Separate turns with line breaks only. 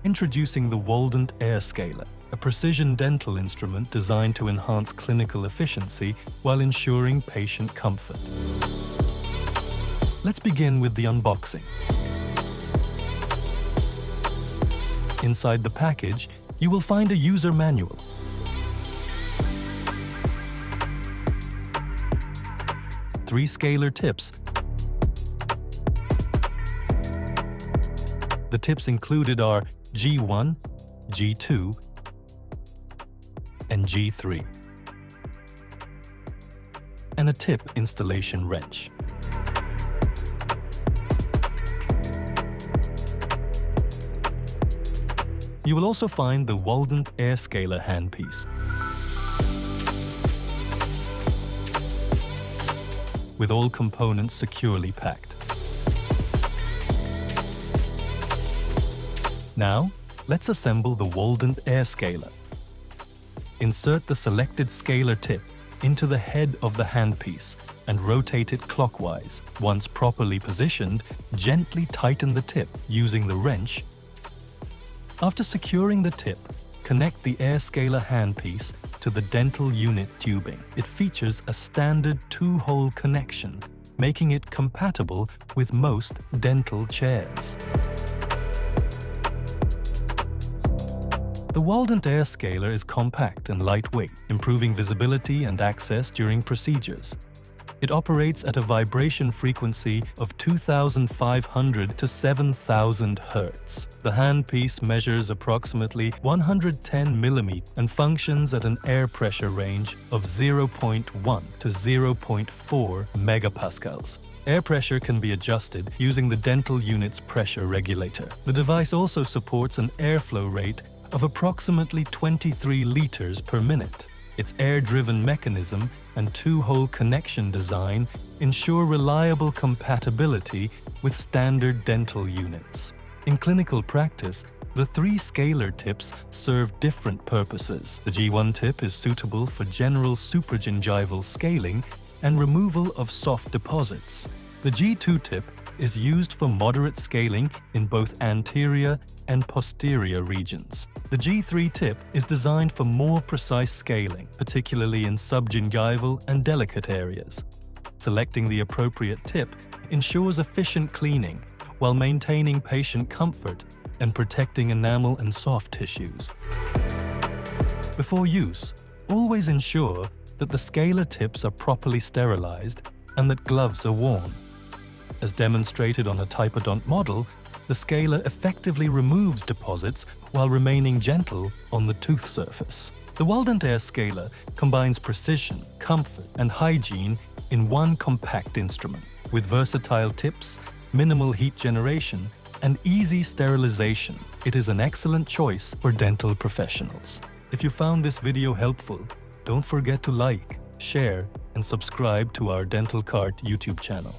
Introducing the Waldent Air Scaler, a precision dental instrument designed to enhance clinical efficiency while ensuring patient comfort. Let's begin with the unboxing. Inside the package, you will find a user manual. Three scaler tips. The tips included are G1, G2, and G3, and a tip installation wrench. You will also find the Waldent Air Scaler handpiece, with all components securely packed. Now, let's assemble the Waldent Air Scaler. Insert the selected scaler tip into the head of the handpiece and rotate it clockwise. Once properly positioned, gently tighten the tip using the wrench. After securing the tip, connect the Air Scaler handpiece to the dental unit tubing. It features a standard 2-hole connection, making it compatible with most dental chairs. The Waldent Air Scaler is compact and lightweight, improving visibility and access during procedures. It operates at a vibration frequency of 2,500 to 7,000 Hz. The handpiece measures approximately 110 mm and functions at an air pressure range of 0.1 to 0.4 megapascals. Air pressure can be adjusted using the dental unit's pressure regulator. The device also supports an airflow rate of approximately 23 liters per minute. Its air-driven mechanism and 2-hole connection design ensure reliable compatibility with standard dental units. In clinical practice, the 3 scaler tips serve different purposes. The G1 tip is suitable for general supragingival scaling and removal of soft deposits. The G2 tip is used for moderate scaling in both anterior and posterior regions. The G3 tip is designed for more precise scaling, particularly in subgingival and delicate areas. Selecting the appropriate tip ensures efficient cleaning while maintaining patient comfort and protecting enamel and soft tissues. Before use, always ensure that the scaler tips are properly sterilized and that gloves are worn. As demonstrated on a Typodont model, the scaler effectively removes deposits while remaining gentle on the tooth surface. The Waldent Air Scaler combines precision, comfort, and hygiene in one compact instrument. With versatile tips, minimal heat generation, and easy sterilization, it is an excellent choice for dental professionals. If you found this video helpful, don't forget to like, share, and subscribe to our Dentalkart YouTube channel.